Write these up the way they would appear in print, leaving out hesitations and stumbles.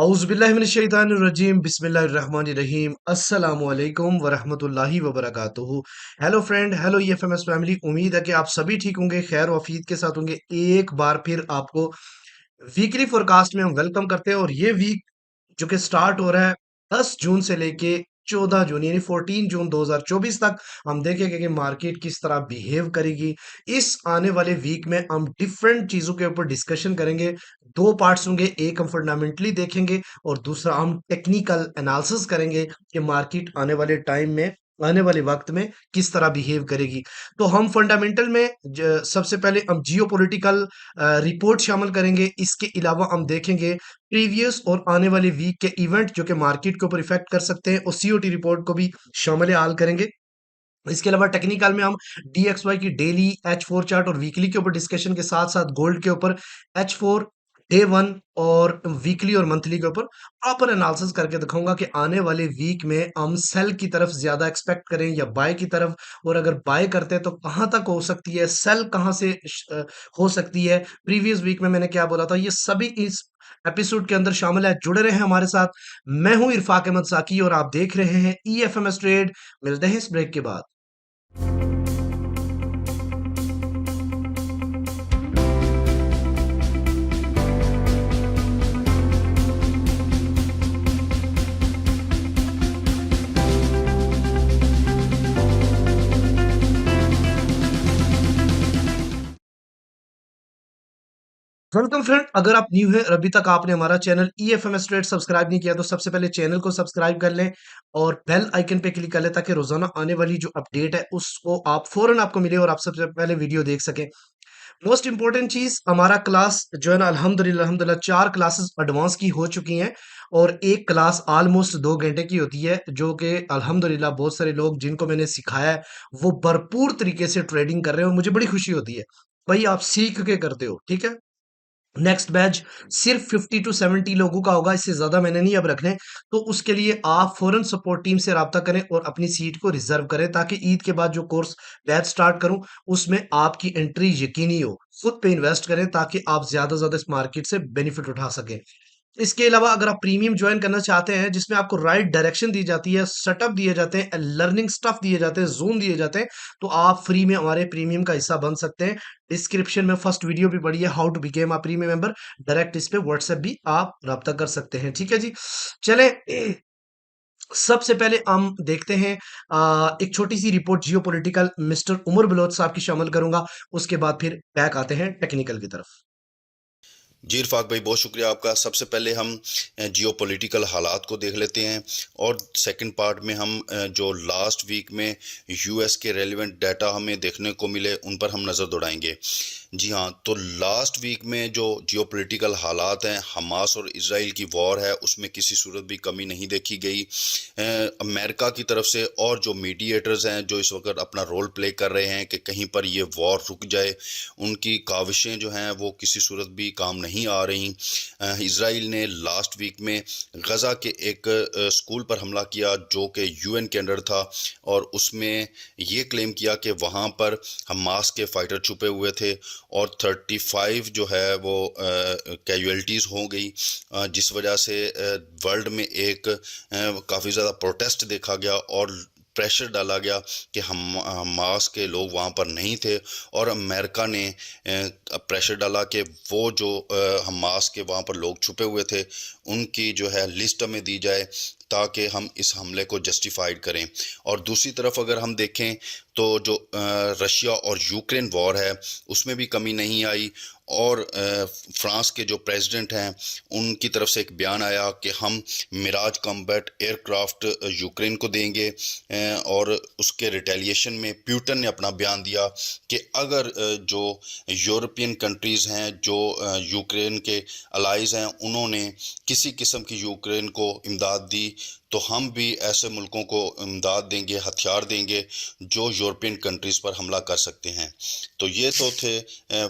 औज़ुबिल्लाहिमिनश्शैतानिर्रजीम बिस्मिल्लाहिर्रहमानिर्रहीम अस्सलामु अलैकुम वरहमतुल्लाहि वबरकातुहू। Hello friend, hello EFMS family. उम्मीद है कि आप सभी ठीक होंगे, खैर वफीद के साथ होंगे। एक बार फिर आपको वीकली फोरकास्ट में हम वेलकम करते हैं और ये वीक जो कि स्टार्ट हो रहा है 10 जून से लेके 14 जून यानी 14 जून 2024 तक, हम देखेंगे कि मार्केट किस तरह बिहेव करेगी। इस आने वाले वीक में हम डिफरेंट चीजों के ऊपर डिस्कशन करेंगे। दो पार्ट्स होंगे, एक हम फंडामेंटली देखेंगे और दूसरा हम टेक्निकल एनालिसिस करेंगे कि मार्केट आने वाले टाइम में, आने वाले वक्त में किस तरह बिहेव करेगी। तो हम फंडामेंटल में सबसे पहले हम जियो पोलिटिकल रिपोर्ट शामिल करेंगे। इसके अलावा हम देखेंगे प्रीवियस और आने वाले वीक के इवेंट जो कि मार्केट के ऊपर इफेक्ट कर सकते हैं, और सीओटी रिपोर्ट को भी शामिल हाल करेंगे। इसके अलावा टेक्निकल में हम DXY की डेली H4 चार्ट और वीकली के ऊपर डिस्कशन के साथ साथ गोल्ड के ऊपर H4 डे वन और वीकली और मंथली के ऊपर प्रॉपर एनालिसिस करके दिखाऊंगा कि आने वाले वीक में हम सेल की तरफ ज्यादा एक्सपेक्ट करें या बाय की तरफ, और अगर बाय करते हैं तो कहां तक हो सकती है, सेल कहां से हो सकती है। प्रीवियस वीक में मैंने क्या बोला था, ये सभी इस एपिसोड के अंदर शामिल है। जुड़े रहे हमारे साथ। मैं हूं इरफाक अहमद साकी और आप देख रहे हैं EFMS ट्रेड। मिलते हैं इस ब्रेक के बाद। वेलकम फ्रेंड, अगर आप न्यू है और अभी तक आपने हमारा चैनल EFMS ट्रेड सब्सक्राइब नहीं किया तो सबसे पहले चैनल को सब्सक्राइब कर लें और बेल आइकन पे क्लिक कर लें ताकि रोजाना आने वाली जो अपडेट है उसको आप फौरन आपको मिले और आप सबसे पहले वीडियो देख सकें। मोस्ट इंपॉर्टेंट चीज, हमारा क्लास जो है ना, अल्हम्दुलिल्लाह 4 क्लासेस एडवांस की हो चुकी हैं और एक क्लास ऑलमोस्ट 2 घंटे की होती है, जो कि अल्हम्दुलिल्लाह बहुत सारे लोग जिनको मैंने सिखाया है वो भरपूर तरीके से ट्रेडिंग कर रहे हैं और मुझे बड़ी खुशी होती है। भाई आप सीख के करते हो, ठीक है। नेक्स्ट बैच सिर्फ 50 to 70 लोगों का होगा, इससे ज्यादा मैंने नहीं अब रखने। तो उसके लिए आप फौरन सपोर्ट टीम से राब्ता करें और अपनी सीट को रिजर्व करें ताकि ईद के बाद जो कोर्स बैच स्टार्ट करूं उसमें आपकी एंट्री यकीनी हो। खुद पे इन्वेस्ट करें ताकि आप ज्यादा से ज्यादा इस मार्केट से बेनिफिट उठा सकें। इसके अलावा अगर आप प्रीमियम ज्वाइन करना चाहते हैं जिसमें आपको राइट डायरेक्शन दी जाती है, सेटअप दिए जाते हैं, लर्निंग स्टफ दिए जाते हैं, जोन दिए जाते हैं, तो आप फ्री में हमारे प्रीमियम का हिस्सा बन सकते हैं। डिस्क्रिप्शन में फर्स्ट वीडियो भी पड़ी है, how to become a premium member. Direct इस पे व्हाट्सएप भी आप राब्ता कर सकते हैं, ठीक है जी। चले, सबसे पहले हम देखते हैं एक छोटी सी report geo political mister Umar Baloch साहब की शामिल करूंगा। उसके बाद फिर बैक आते हैं टेक्निकल की तरफ। जी इरफाक भाई, बहुत शुक्रिया आपका। सबसे पहले हम जियो पॉलिटिकल हालात को देख लेते हैं और सेकंड पार्ट में हम जो लास्ट वीक में यूएस के रेलिवेंट डाटा हमें देखने को मिले उन पर हम नज़र दौड़ाएंगे। जी हाँ, तो लास्ट वीक में जो जियो पॉलिटिकल हालात हैं, हमास और इसराइल की वॉर है, उसमें किसी सूरत भी कमी नहीं देखी गई। अमेरिका की तरफ से और जो मीडिएटर्स हैं जो इस वक्त अपना रोल प्ले कर रहे हैं कि कहीं पर ये वॉर रुक जाए, उनकी काविशें जो हैं वो किसी सूरत भी काम नहीं आ रही। इसराइल ने लास्ट वीक में गज़ा के एक स्कूल पर हमला किया जो कि यूएन के अंडर था, और उसमें ये क्लेम किया कि वहाँ पर हमास के फाइटर छुपे हुए थे और 35 जो है वो कैजुअल्टीज़ हो गई, जिस वजह से वर्ल्ड में एक काफ़ी ज़्यादा प्रोटेस्ट देखा गया और प्रेशर डाला गया कि हमास के लोग वहाँ पर नहीं थे, और अमेरिका ने प्रेशर डाला कि वो जो हमास के वहाँ पर लोग छुपे हुए थे उनकी जो है लिस्ट हमें दी जाए ताकि हम इस हमले को जस्टिफाइड करें। और दूसरी तरफ अगर हम देखें तो जो रशिया और यूक्रेन वॉर है उसमें भी कमी नहीं आई, और फ्रांस के जो प्रेसिडेंट हैं उनकी तरफ से एक बयान आया कि हम मिराज कॉम्बैट एयरक्राफ्ट यूक्रेन को देंगे, और उसके रिटेलिएशन में प्यूटन ने अपना बयान दिया कि अगर जो यूरोपियन कंट्रीज़ हैं जो यूक्रेन के अलाइज हैं उन्होंने किसी किस्म की यूक्रेन को इमदाद दी तो हम भी ऐसे मुल्कों को इमदाद देंगे, हथियार देंगे जो यूरोपियन कंट्रीज़ पर हमला कर सकते हैं। तो ये तो थे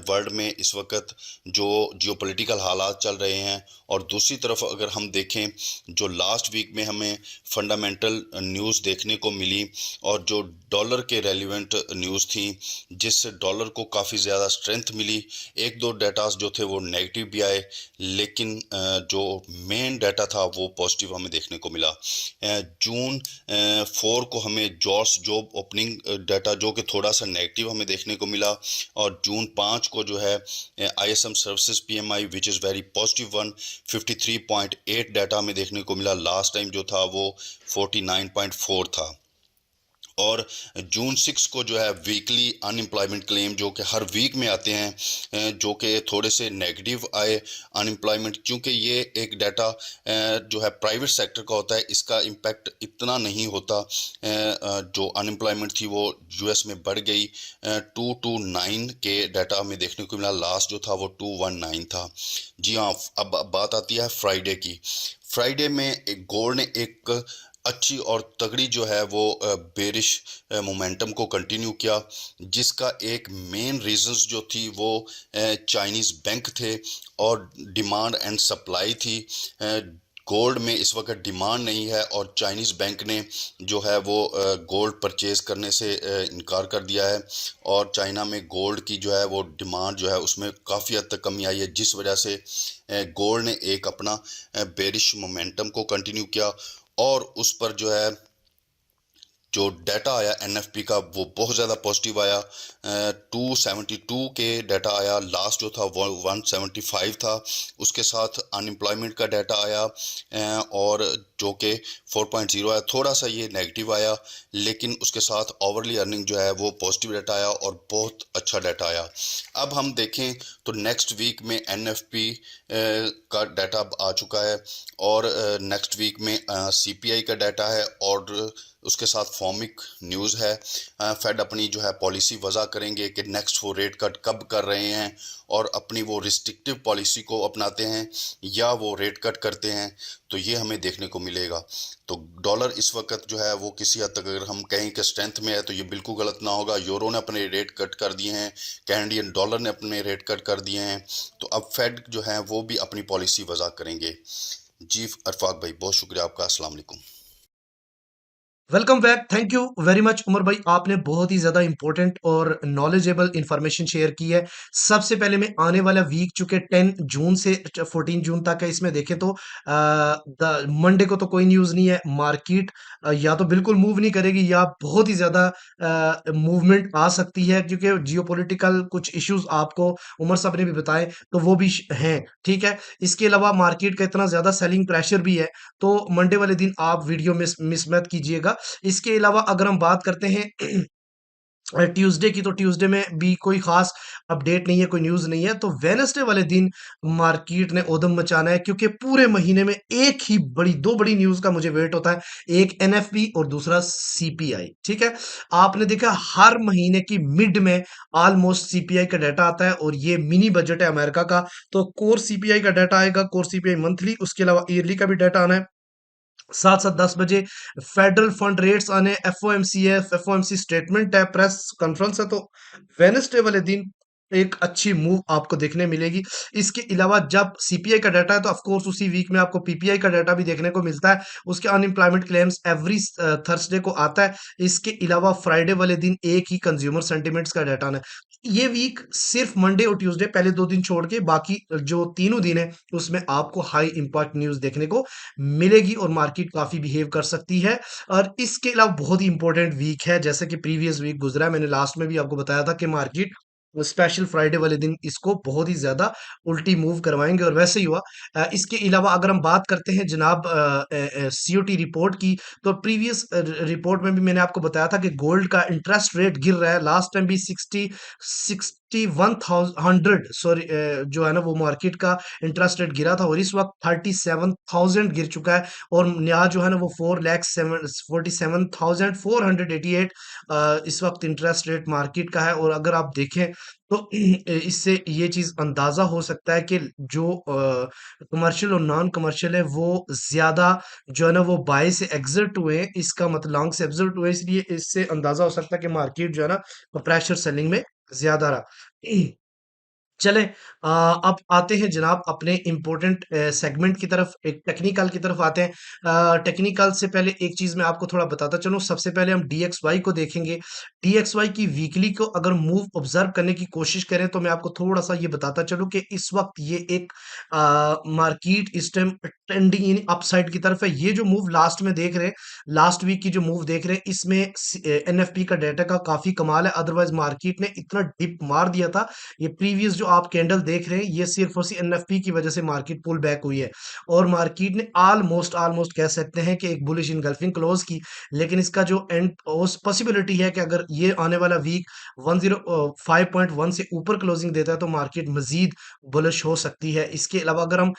वर्ल्ड में इस वक्त जो जियोपॉलिटिकल हालात चल रहे हैं। और दूसरी तरफ अगर हम देखें, जो लास्ट वीक में हमें फंडामेंटल न्यूज़ देखने को मिली और जो डॉलर के रेलिवेंट न्यूज़ थी, जिससे डॉलर को काफ़ी ज़्यादा स्ट्रेंथ मिली। एक दो डाटास जो थे वो नेगेटिव भी आए, लेकिन जो मेन डाटा था वो पॉजिटिव हमें देखने को मिला। जून 4 को हमें जॉब्स जॉब ओपनिंग डाटा जो कि थोड़ा सा नेगेटिव हमें देखने को मिला, और जून 5 को जो है ISM services PMI which is very positive one 53.8 data हमें देखने को मिला। लास्ट टाइम जो था वो 49.4 था। और जून 6 को जो है वीकली अनएम्प्लॉयमेंट क्लेम जो कि हर वीक में आते हैं, जो कि थोड़े से नेगेटिव आए अनएम्प्लॉयमेंट, क्योंकि ये एक डाटा जो है प्राइवेट सेक्टर का होता है, इसका इम्पैक्ट इतना नहीं होता। जो अनएम्प्लॉयमेंट थी वो यूएस में बढ़ गई, 229 के डाटा हमें देखने को मिला। लास्ट जो था वो 219 था। जी हाँ, अब बात आती है फ्राइडे की। फ्राइडे में एक गोल्ड ने एक अच्छी और तगड़ी जो है वो बेरिश मोमेंटम को कंटिन्यू किया, जिसका एक मेन रीजंस जो थी वो चाइनीज़ बैंक थे और डिमांड एंड सप्लाई थी। गोल्ड में इस वक्त डिमांड नहीं है और चाइनीज़ बैंक ने जो है वो गोल्ड परचेज करने से इनकार कर दिया है, और चाइना में गोल्ड की जो है वो डिमांड जो है उसमें काफ़ी हद तक कमी आई है, जिस वजह से गोल्ड ने एक अपना बेरिश मोमेंटम को कंटिन्यू किया। और उस पर जो है जो डाटा आया एनएफपी का वो बहुत ज़्यादा पॉजिटिव आया। 272 के डाटा आया, लास्ट जो था वो 175 था। उसके साथ अनएम्प्लॉयमेंट का डाटा आया और जो कि 4.0 आया, थोड़ा सा ये नेगेटिव आया, लेकिन उसके साथ ओवरली अर्निंग जो है वो पॉजिटिव डाटा आया और बहुत अच्छा डाटा आया। अब हम देखें तो नेक्स्ट वीक में एनएफपी का डाटा आ चुका है, और नेक्स्ट वीक में सीपीआई का डाटा है, और उसके साथ फॉर्मिक न्यूज़ है। फेड अपनी जो है पॉलिसी वज़ा करेंगे कि नेक्स्ट वो रेट कट कब कर रहे हैं, और अपनी वो रिस्ट्रिक्टिव पॉलिसी को अपनाते हैं या वो रेट कट करते हैं, तो ये हमें देखने को मिलेगा। तो डॉलर इस वक्त जो है वो किसी हद तक अगर हम कहें कि स्ट्रेंथ में है तो ये बिल्कुल गलत ना होगा। यूरो ने अपने रेट कट कर दिए हैं, कैनेडियन डॉलर ने अपने रेट कट कर दिए हैं, तो अब फेड जो है वो भी अपनी पॉलिसी वज़ा करेंगे। जी अरफाक भाई, बहुत शुक्रिया आपका। अस्सलाम वालेकुम। Welcome back. Thank you very much Umar भाई, आपने बहुत ही ज़्यादा इंपॉर्टेंट और नॉलेजेबल इंफॉर्मेशन शेयर की है। सबसे पहले मैं आने वाला वीक चूँकि 10 जून से 14 जून तक है, इसमें देखें तो द मंडे को तो कोई न्यूज़ नहीं है। मार्केट या तो बिल्कुल मूव नहीं करेगी या बहुत ही ज़्यादा मूवमेंट आ सकती है, क्योंकि जियोपॉलिटिकल कुछ इश्यूज़ आपको उमर साहब ने भी बताए, तो वो भी हैं, ठीक है? इसके अलावा मार्केट का इतना ज़्यादा सेलिंग प्रेशर भी है, तो मंडे वाले दिन आप वीडियो मिस मत कीजिएगा। इसके अलावा अगर हम बात करते हैं ट्यूसडे की, तो ट्यूसडे में भी कोई खास अपडेट नहीं है, कोई न्यूज़ नहीं है। तो वेडनेसडे वाले दिन मार्केट ने उधम मचाना है, क्योंकि पूरे महीने में एक ही दो बड़ी न्यूज़ का मुझे वेट होता है, एक एनएफपी और दूसरा सीपीआई, ठीक है? आपने देखा हर महीने की मिड में ऑलमोस्ट सीपीआई का डाटा आता है, और ये मिनी बजट है अमेरिका का, तो कोर सीपीआई का डाटा आएगा, कोर सीपीआई मंथली, उसके अलावा ईयरली का भी डाटा आना है। साथ साथ 10 बजे फेडरल फंड रेट्स आने, एफओएमसी स्टेटमेंट है, प्रेस कॉन्फ्रेंस है, तो वेडनेसडे वाले दिन एक अच्छी मूव आपको देखने मिलेगी। इसके अलावा जब सीपीआई का डाटा है, तो ऑफ कोर्स उसी वीक में आपको पीपीआई का डाटा भी देखने को मिलता है। उसके अनएम्प्लॉयमेंट क्लेम्स एवरी थर्सडे को आता है। इसके अलावा फ्राइडे वाले दिन एक ही कंज्यूमर सेंटिमेंट्स का डाटा आना है। ये वीक सिर्फ मंडे और ट्यूसडे, पहले 2 दिन छोड़ के बाकी जो तीनों दिन है उसमें आपको हाई इंपैक्ट न्यूज़ देखने को मिलेगी, और मार्केट काफ़ी बिहेव कर सकती है। और इसके अलावा बहुत ही इंपॉर्टेंट वीक है, जैसे कि प्रीवियस वीक गुजरा, मैंने लास्ट में भी आपको बताया था कि मार्केट स्पेशल फ्राइडे वाले दिन इसको बहुत ही ज़्यादा उल्टी मूव करवाएँगे, और वैसे ही हुआ। इसके अलावा अगर हम बात करते हैं जनाब सीओटी रिपोर्ट की, तो प्रीवियस रिपोर्ट में भी मैंने आपको बताया था कि गोल्ड का इंटरेस्ट रेट गिर रहा है। लास्ट टाइम भी 60 61,100 सॉरी जो है ना वो मार्केट का इंटरेस्ट रेट गिरा था और इस वक्त 37,000 गिर चुका है और यहाँ जो है ना वो 4,47,488 इस वक्त इंटरेस्ट रेट मार्केट का है। और अगर आप देखें तो इससे ये चीज अंदाजा हो सकता है कि जो कमर्शियल और नॉन कमर्शियल है वो ज्यादा जो है ना वो बाय से एग्जिट हुए हैं, इसका मतलब लॉन्ग से एग्जिट हुए, इसलिए इससे अंदाजा हो सकता है कि मार्केट जो है ना वो प्रेशर सेलिंग में ज्यादा रहा। चले अब आते हैं जनाब अपने इंपॉर्टेंट सेगमेंट की तरफ, एक टेक्निकल की तरफ आते हैं। टेक्निकल से पहले एक चीज मैं आपको थोड़ा बताता चलूं। सबसे पहले हम DXY को देखेंगे। DXY की वीकली को अगर मूव ऑब्जर्व करने की कोशिश करें तो मैं आपको थोड़ा सा ये बताता चलूं कि इस वक्त ये एक मार्केट इस टाइम ट्रेंडिंग इन अपसाइड की तरफ है। ये जो मूव लास्ट में देख रहे हैं, लास्ट वीक की जो मूव देख रहे हैं, इसमें NFP का डाटा का काफी कमाल है। अदरवाइज मार्केट ने इतना डिप मार दिया था। ये प्रीवियस जो आप कैंडल देख रहे हैं ये सिर्फ और सिर्फ NFP की वजह से मार्केट पुल बैक हुई है और मार्केट ने ऑलमोस्ट ऑलमोस्ट कह सकते हैं कि एक बुलिश इनगल्फिंग क्लोज की। लेकिन इसका जो एंड पॉसिबिलिटी है कि अगर ये आने वाला वीक 105.1 से ऊपर क्लोजिंग देता है तो मार्केट मजीद बुलिश हो सकती है। इसके अलावा अगर हम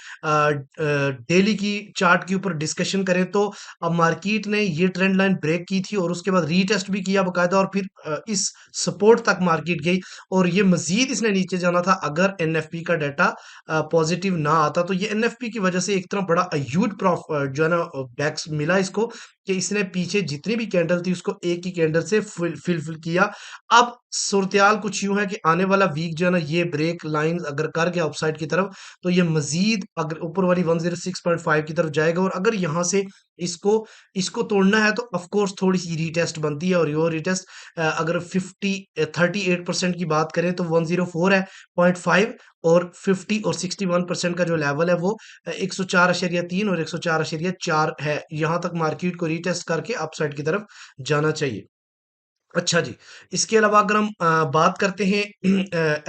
डेली की चार्ट के ऊपर डिस्कशन करें तो अब मार्केट ने ये ट्रेंड लाइन ब्रेक की थी और उसके बाद रीटेस्ट भी किया बकायदा और फिर इस सपोर्ट तक मार्केट गई और ये मजीद इसने नीचे जाना था अगर NFP का डाटा पॉजिटिव ना आता। तो ये NFP की वजह से एक तरह बड़ा ह्यूज जो है ना बैक्स मिला इसको कि इसने पीछे जितनी भी कैंडल थी उसको एक ही कैंडल से फिल किया। अब सूरत कुछ यूं है कि आने वाला वीक जो है ना ये ब्रेक लाइन अगर कर गया अपसाइड की तरफ तो ये मजीद अगर ऊपर वाली 106.5 की तरफ जाएगा और अगर यहाँ से इसको इसको तोड़ना है तो ऑफ कोर्स थोड़ी सी रीटेस्ट बनती है और यो रीटेस्ट अगर 38% की बात करें तो 104 है 0.5 और 50 और 61% का जो लेवल है वो 104.3 और 104.4 है। यहां तक मार्केट को रीटेस्ट करके अपसाइड की तरफ जाना चाहिए। अच्छा जी, इसके अलावा अगर हम बात करते हैं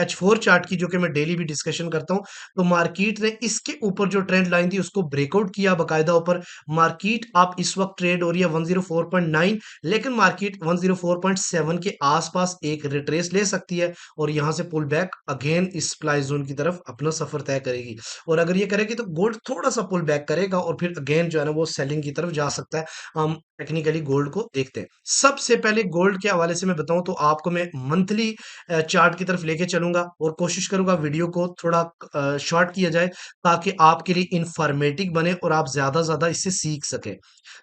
H4 चार्ट की जो कि मैं डेली भी डिस्कशन करता हूं, तो मार्केट ने इसके ऊपर जो ट्रेंड लाइन थी उसको ब्रेकआउट किया बकायदा ऊपर। मार्केट आप इस वक्त ट्रेड हो रही है 104.9 लेकिन मार्केट 104.7 के आसपास एक रिट्रेस ले सकती है और यहां से पुल बैक अगेन इस सप्लाई जोन की तरफ अपना सफर तय करेगी और अगर ये करेगी तो गोल्ड थोड़ा सा पुल बैक करेगा और फिर अगेन जो है ना वो सेलिंग की तरफ जा सकता है। हम टेक्निकली गोल्ड को देखते हैं। सबसे पहले गोल्ड के हवाले से मैं बताऊं तो आपको मैं मंथली चार्ट की तरफ लेके चलूंगा और कोशिश करूंगा वीडियो को थोड़ा शॉर्ट किया जाए ताकि आपके लिए इंफॉर्मेटिव बने और आप ज्यादा ज्यादा इससे सीख सकें।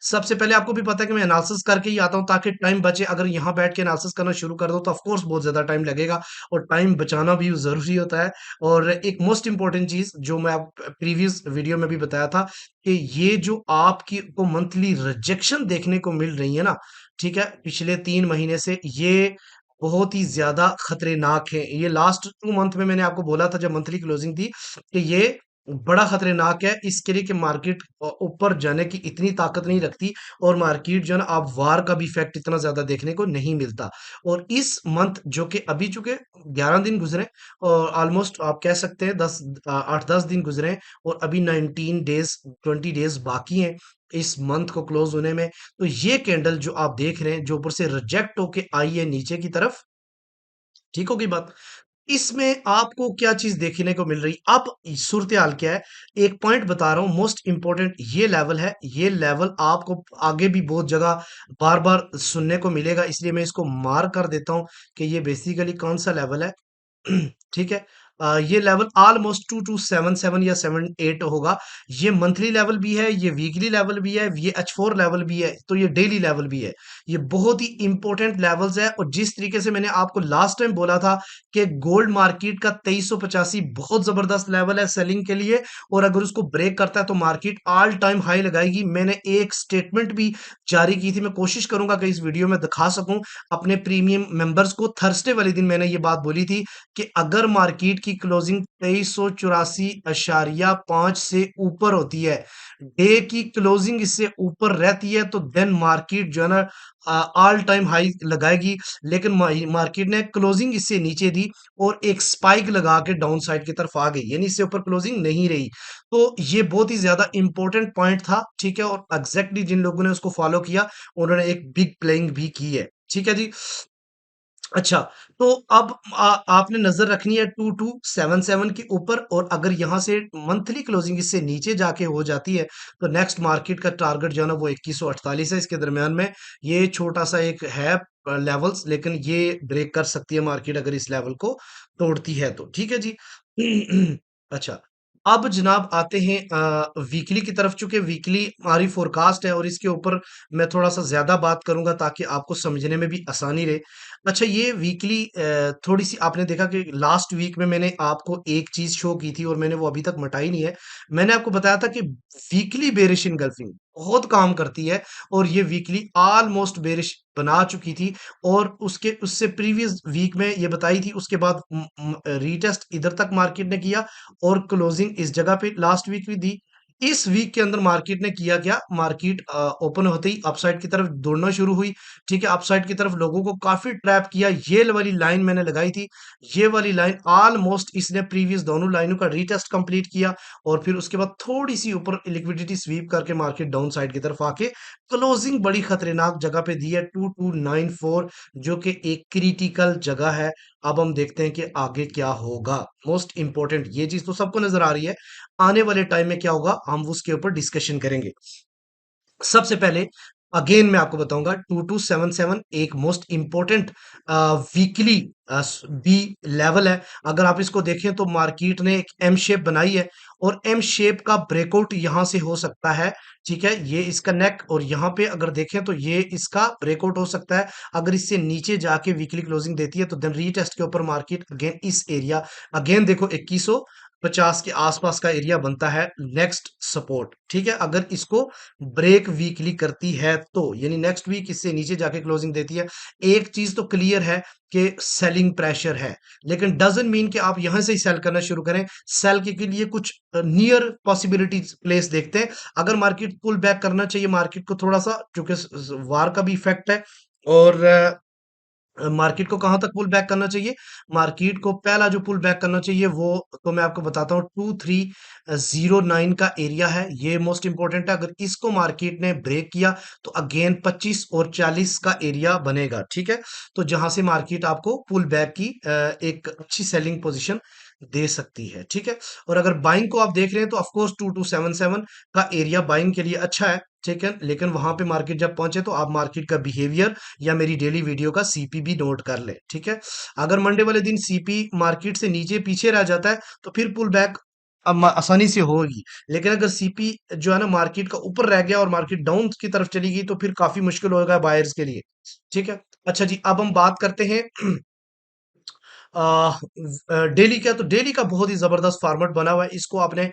सबसे पहले आपको भी पता है कि मैं एनालिसिस करके ही आता हूं ताकि टाइम बचे। अगर यहां बैठ के एनालिसिस करना शुरू कर दो तो ऑफकोर्स बहुत ज्यादा टाइम लगेगा और टाइम बचाना भी जरूरी होता है। और एक मोस्ट इंपॉर्टेंट चीज जो मैं आप प्रीवियस वीडियो में भी बताया था कि ये जो आपकी को मंथली रिजेक्शन देखने को मिल रही है ना, ठीक है, पिछले 3 महीने से ये बहुत ही ज्यादा खतरनाक है। ये लास्ट 2 मंथ में मैंने आपको बोला था जब मंथली क्लोजिंग थी कि ये बड़ा खतरनाक है। इसके लिए कि मार्केट ऊपर जाने की इतनी ताकत नहीं रखती और मार्केट जो है ना आप वार का भी इफेक्ट इतना ज्यादा देखने को नहीं मिलता। और इस मंथ जो कि अभी चुके 11 दिन गुजरे और ऑलमोस्ट आप कह सकते हैं 8-10 दिन गुजरे हैं और अभी 19 डेज 20 डेज बाकी हैं इस मंथ को क्लोज होने में। तो ये कैंडल जो आप देख रहे हैं जो ऊपर से रिजेक्ट होके आई है नीचे की तरफ, ठीक होगी बात। इसमें आपको क्या चीज देखने को मिल रही, अब सूरत हाल क्या है, एक पॉइंट बता रहा हूं मोस्ट इंपॉर्टेंट। ये लेवल है, ये लेवल आपको आगे भी बहुत जगह बार बार सुनने को मिलेगा इसलिए मैं इसको मार कर देता हूं कि ये बेसिकली कौन सा लेवल है। ठीक है, ये लेवल ऑलमोस्ट 2277 या 78 होगा। ये मंथली लेवल भी है, ये वीकली लेवल भी है, ये H4 लेवल भी है, तो ये डेली लेवल भी है। ये बहुत ही इंपॉर्टेंट लेवल्स है और जिस तरीके से मैंने आपको लास्ट टाइम बोला था कि गोल्ड मार्केट का 2385 बहुत जबरदस्त लेवल है सेलिंग के लिए और अगर उसको ब्रेक करता है तो मार्केट ऑल टाइम हाई लगाएगी। मैंने एक स्टेटमेंट भी जारी की थी, मैं कोशिश करूंगा कि इस वीडियो में दिखा सकूं अपने प्रीमियम मेंबर्स को। थर्सडे वाले दिन मैंने ये बात बोली थी कि अगर मार्केट की क्लोजिंग 2384.5 से ऊपर होती है, डे की क्लोजिंग इससे ऊपर रहती है तो देन मार्केट जो है ना ऑल टाइम हाई लगाएगी। लेकिन मार्केट ने क्लोजिंग इससे नीचे दी और एक स्पाइक लगा के डाउन साइड की तरफ आ गई, यानी इससे ऊपर क्लोजिंग नहीं रही। तो ये बहुत ही ज्यादा इंपॉर्टेंट पॉइंट था, ठीक है, और एग्जैक्टली जिन लोगों ने उसको फॉलो किया उन्होंने एक बिग प्लेइंग भी की है, ठीक है जी। अच्छा, तो अब आपने नज़र रखनी है 2277 के ऊपर, और अगर यहाँ से मंथली क्लोजिंग इससे नीचे जाके हो जाती है, तो नेक्स्ट मार्केट का टारगेट जो है ना वो 2148 है। इसके दरमियान में ये छोटा-सा एक है लेवल्स, लेकिन ये ब्रेक कर सकती है मार्केट अगर इस लेवल को तोड़ती है तो। ठीक है जी। अच्छा, अब जनाब आते हैं वीकली की तरफ। चूँकि वीकली हमारी फ़ोरकास्ट है और इसके ऊपर मैं थोड़ा-सा ज़्यादा बात करूँगा ताकि आपको समझने में भी आसानी रहे। अच्छा, ये वीकली थोड़ी-सी आपने देखा कि लास्ट वीक में मैंने आपको एक चीज़ शो की थी और मैंने वो अभी तक मिटाई नहीं है। मैंने आपको बताया था कि वीकली बेयरिश एंगल्फिंग बहुत काम करती है, और ये वीकली ऑलमोस्ट बेयरिश बना चुकी थी, और उसके उससे प्रीवियस वीक में ये बताई थी। उसके बाद रीटेस्ट इधर तक मार्केट ने किया और क्लोजिंग इस जगह पे लास्ट वीक भी दी। इस वीक के अंदर मार्केट ने किया क्या? मार्केट ओपन होते ही अपसाइड की तरफ दौड़ना शुरू हुई। ठीक है, अपसाइड की तरफ लोगों को काफी ट्रैप किया। ये वाली लाइन मैंने लगाई थी, ये वाली लाइन ऑलमोस्ट इसने प्रीवियस दोनों लाइनों का रीटेस्ट कंप्लीट किया, और फिर उसके बाद थोड़ी सी ऊपर लिक्विडिटी स्वीप करके मार्केट डाउन साइड की तरफ आके क्लोजिंग बड़ी खतरनाक जगह पे दी है 2294, जो कि एक क्रिटिकल जगह है। अब हम देखते हैं कि आगे क्या होगा। मोस्ट इंपॉर्टेंट ये चीज तो सबको नजर आ रही है, आने वाले टाइम में क्या होगा हम उसके ऊपर डिस्कशन करेंगे। सबसे पहले अगेन मैं आपको बताऊंगा 2277 एक most important weekly B level है। अगर आप इसको देखें तो मार्केट ने एक एम शेप बनाई है, और एम शेप का ब्रेकआउट यहां से हो सकता है। ठीक है, ये इसका नेक, और यहाँ पे अगर देखें तो ये इसका ब्रेकआउट हो सकता है। अगर इससे नीचे जाके वीकली क्लोजिंग देती है तो देन रीटेस्ट के ऊपर मार्केट अगेन इस एरिया, अगेन देखो 2150 के आसपास का एरिया बनता है नेक्स्ट सपोर्ट। ठीक है, अगर इसको ब्रेक वीकली करती है तो, यानी नेक्स्ट वीक इससे नीचे जाके क्लोजिंग देती है, एक चीज तो क्लियर है कि सेलिंग प्रेशर है। लेकिन डजंट मीन कि आप यहां से ही सेल करना शुरू करें। सेल के लिए कुछ नियर पॉसिबिलिटीज प्लेस देखते हैं। अगर मार्केट पुल बैक करना चाहिए मार्केट को थोड़ा सा, क्योंकि वार का भी इफेक्ट है, और मार्केट को कहां तक पुल बैक करना चाहिए? मार्केट को पहला जो पुल बैक करना चाहिए वो तो मैं आपको बताता हूँ 2309 का एरिया है। ये मोस्ट इंपॉर्टेंट है। अगर इसको मार्केट ने ब्रेक किया तो अगेन 25 और 40 का एरिया बनेगा। ठीक है, तो जहां से मार्केट आपको पुल बैक की एक अच्छी सेलिंग पोजीशन दे सकती है। ठीक है, और अगर बाइंग को आप देख रहे हैं तो ऑफकोर्स 2277 का एरिया बाइंग के लिए अच्छा है। ठीक है, लेकिन वहां पे मार्केट जब पहुंचे तो आप मार्केट का बिहेवियर या मेरी डेली वीडियो का सीपी भी नोट कर ले। ठीक है, अगर मंडे वाले दिन सीपी मार्केट से नीचे पीछे रह जाता है तो फिर पुल बैक अब आसानी से होगी। लेकिन अगर सीपी जो है ना मार्केट का ऊपर रह गया और मार्केट डाउन की तरफ चली गई तो फिर काफी मुश्किल होगा बायर्स के लिए। ठीक है, अच्छा जी, अब हम बात करते हैं डेली का। तो डेली का बहुत ही जबरदस्त फॉर्मेट बना हुआ है, इसको आपने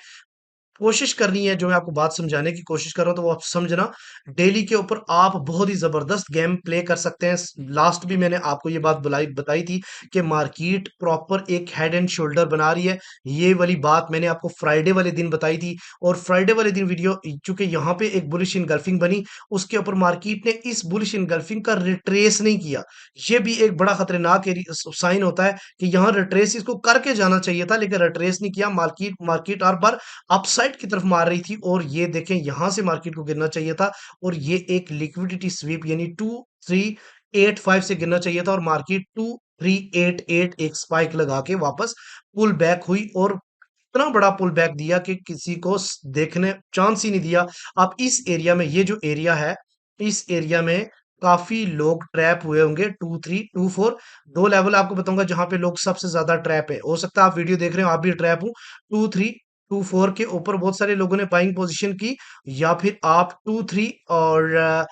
कोशिश करनी है। जो मैं आपको बात समझाने की कोशिश कर रहा हूं तो वो आप समझना। डेली के ऊपर आप बहुत ही जबरदस्त गेम प्ले कर सकते हैं। लास्ट भी मैंने आपको ये बात बताई थी कि मार्केट प्रॉपर एक हेड एंड शोल्डर बना रही है। ये वाली बात मैंने आपको फ्राइडे वाले दिन बताई थी, और फ्राइडे वाले दिन वीडियो चूंकि यहाँ पे एक बुलिश इनगल्फिंग बनी, उसके ऊपर मार्केट ने इस बुलिश इनगल्फिंग का रिट्रेस नहीं किया। ये भी एक बड़ा खतरनाक साइन होता है कि यहाँ रिट्रेस इसको करके जाना चाहिए था, लेकिन रिट्रेस नहीं किया। मार्केट मार्केट हर बार अपसाइड की तरफ मार रही थी, और ये देखें यहां से मार्केट को गिरना चाहिए था, और ये एक लिक्विडिटी स्वीप यानी 2385 से गिरना चाहिए था, और मार्केट 2388 एक स्पाइक लगा के वापस पुल बैक हुई, और इतना बड़ा पुल बैक दिया कि किसी को देखने चांस ही नहीं दिया। अब इस एरिया में, ये जो एरिया है, इस एरिया में काफी लोग ट्रैप हुए होंगे। 2324 दो लेवल आपको बताऊंगा जहां पे लोग सबसे ज्यादा ट्रैप है। हो सकता है आप वीडियो देख रहे हो आप भी ट्रैप हो। 2324 के ऊपर बहुत सारे लोगों ने बाइंग पोजीशन की, या फिर आप 23 और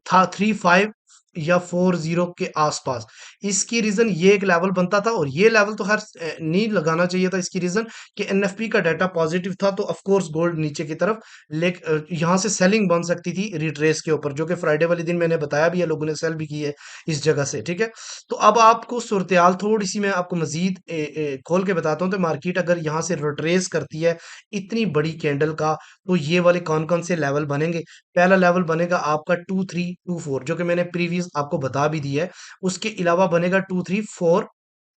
था 35 या 40 के आसपास। इसकी रीजन ये एक लेवल बनता था, और ये लेवल तो हर नहीं लगाना चाहिए था। इसकी रीजन कि एनएफपी का डाटा पॉजिटिव था, तो ऑफ कोर्स गोल्ड नीचे की तरफ यहां से सेलिंग बन सकती थी रिट्रेस के ऊपर, जो कि फ्राइडे वाले दिन मैंने बताया भी है, लोगों ने सेल भी की है इस जगह से। ठीक है, तो अब आपको सूरत थोड़ी सी मैं आपको मजीद खोल के बताता हूँ। तो मार्केट अगर यहाँ से रिट्रेस करती है इतनी बड़ी कैंडल का, तो ये वाले कौन कौन से लेवल बनेंगे? पहला लेवल बनेगा आपका 2324, जो कि मैंने प्रीवियस आपको बता भी दिया है। उसके अलावा बनेगा 234,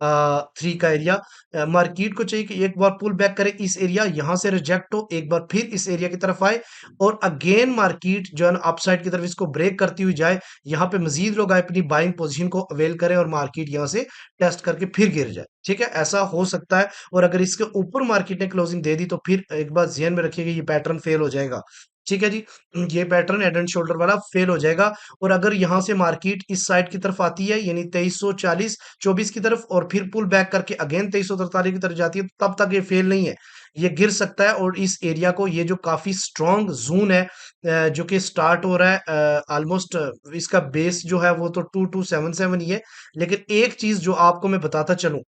थ्री का एरिया। मार्केट को चाहिए कि एक बार पुल बैक करे इस एरिया, यहां से रिजेक्ट हो, एक बार फिर इस एरिया की तरफ आए और अगेन मार्केट जो है ना अपसाइड की तरफ इसको ब्रेक करती हुई जाए। यहाँ पे मजीद लोग आए अपनी बाइंग पोजीशन को अवेल करें और मार्केट यहाँ से टेस्ट करके फिर गिर जाए। ठीक है, ऐसा हो सकता है। और अगर इसके ऊपर मार्केट ने क्लोजिंग दे दी तो फिर एक बार ध्यान में रखिएगा, ये पैटर्न फेल हो जाएगा। ठीक है जी, ये पैटर्न हेड एंड शोल्डर वाला फेल हो जाएगा। और अगर यहां से मार्केट इस साइड की तरफ आती है यानी 2340 24 की तरफ और फिर पुल बैक करके अगेन 2343 की तरफ जाती है, तब तक ये फेल नहीं है, ये गिर सकता है। और इस एरिया को, ये जो काफी स्ट्रॉन्ग जोन है जो कि स्टार्ट हो रहा है ऑलमोस्ट, इसका बेस जो है वो तो 2277 ही है। लेकिन एक चीज जो आपको मैं बताता चलूं,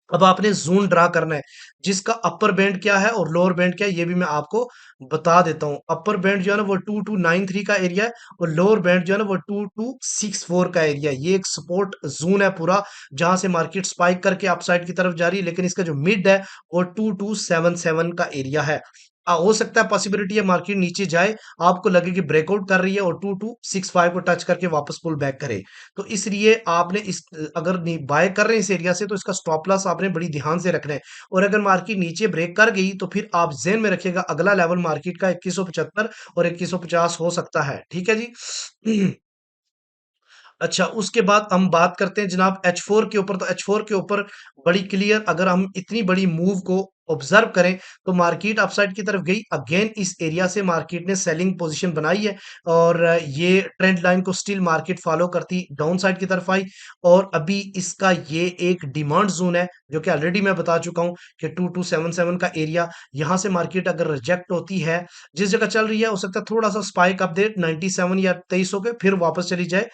अब आपने जोन ड्रा करना है जिसका अपर बैंड क्या है और लोअर बैंड क्या है, ये भी मैं आपको बता देता हूं। अपर बैंड जो है ना वो 2293 का एरिया है और लोअर बैंड जो है ना वो 2264 का एरिया है। ये एक सपोर्ट जोन है पूरा, जहां से मार्केट स्पाइक करके अपसाइड की तरफ जा रही है। लेकिन इसका जो मिड है वो 2277 का एरिया है। हो सकता है पॉसिबिलिटी है मार्केट नीचे जाए, आपको लगे कि ब्रेकआउट कर रही है और 2265 को टच करके वापस पुल बैक करे। तो इसलिए आपने इस, अगर बाय कर रहे हैं इस एरिया से, तो इसका स्टॉप लॉस आपने बड़ी ध्यान से रखना है। और अगर मार्केट नीचे ब्रेक कर गई तो फिर आप जेन में रखिएगा अगला लेवल मार्केट का 2175 और 2150 हो सकता है। ठीक है जी। अच्छा, उसके बाद हम बात करते हैं जनाब H4 के ऊपर। तो H4 के ऊपर बड़ी क्लियर, अगर हम इतनी बड़ी मूव को ऑब्जर्व करें तो मार्केट अपसाइड की तरफ गई, अगेन इस एरिया से मार्केट ने सेलिंग पोजीशन बनाई है और ये ट्रेंड लाइन को स्टिल मार्केट फॉलो करती डाउन साइड की तरफ आई। और अभी इसका ये एक डिमांड जोन है जो कि ऑलरेडी मैं बता चुका हूं कि 2277 का एरिया, यहां से मार्केट अगर रिजेक्ट होती है, जिस जगह चल रही है, हो सकता है थोड़ा सा स्पाइक अप दे 97 या 2300 के, फिर वापस चली जाए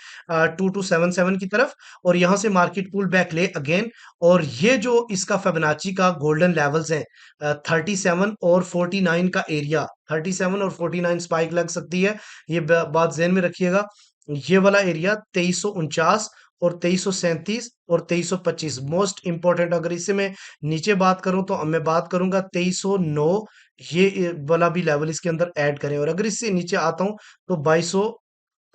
2277 की तरफ और यहां से मार्केट पुल बैक ले अगेन। और ये जो इसका फिबोनाची का गोल्डन लेवल्स है 37 और 49 का एरिया, 37 और 49 स्पाइक लग सकती है, ये बात ध्यान में रखिएगा। ये वाला एरिया 2349 और 2337 और 2325 मोस्ट इंपॉर्टेंट। अगर इसे मैं नीचे बात करूं तो मैं बात करूंगा 2309, ये वाला भी लेवल इसके अंदर ऐड करें। और अगर इससे नीचे आता हूं तो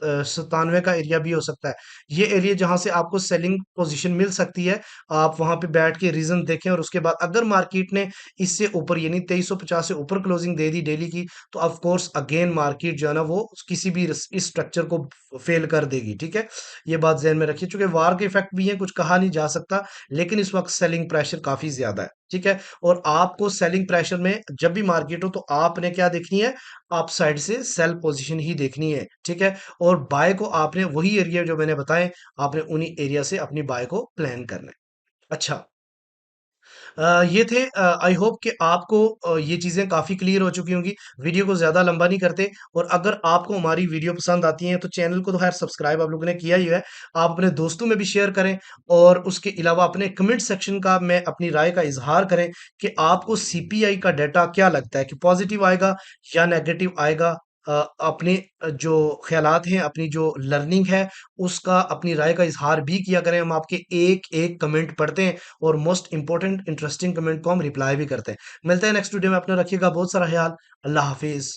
97 का एरिया भी हो सकता है। ये एरिया जहां से आपको सेलिंग पोजीशन मिल सकती है, आप वहां पे बैठ के रीजन देखें। और उसके बाद अगर मार्केट ने इससे ऊपर यानी 2350 से ऊपर क्लोजिंग दे दी डेली की, तो ऑफ कोर्स अगेन मार्केट जो है ना वो किसी भी इस स्ट्रक्चर को फेल कर देगी। ठीक है, ये बात ध्यान में रखिए। चूंकि वार के इफेक्ट भी है, कुछ कहा नहीं जा सकता, लेकिन इस वक्त सेलिंग प्रेशर काफी ज्यादा है। ठीक है, और आपको सेलिंग प्रेशर में जब भी मार्केट हो तो आपने क्या देखनी है, आप साइड से सेल पोजीशन ही देखनी है। ठीक है, और बाय को आपने वही एरिया जो मैंने बताए, आपने उन्हीं एरिया से अपनी बाय को प्लान करना है। अच्छा, ये थे। आई होप कि आपको ये चीज़ें काफ़ी क्लियर हो चुकी होंगी। वीडियो को ज़्यादा लंबा नहीं करते और अगर आपको हमारी वीडियो पसंद आती है तो चैनल को तो खैर सब्सक्राइब आप लोगों ने किया ही है, आप अपने दोस्तों में भी शेयर करें। और उसके अलावा अपने कमेंट सेक्शन का में अपनी राय का इजहार करें कि आपको सीपीआई का डाटा क्या लगता है, कि पॉजिटिव आएगा या नेगेटिव आएगा। अ, अपने जो ख्यालात हैं, अपनी जो लर्निंग है, उसका अपनी राय का इजहार भी किया करें। हम आपके एक एक कमेंट पढ़ते हैं और मोस्ट इंपॉर्टेंट इंटरेस्टिंग कमेंट को हम रिप्लाई भी करते हैं। मिलते हैं नेक्स्ट वीडियो में, अपना रखिएगा बहुत सारा ख्याल। अल्लाह हाफिज।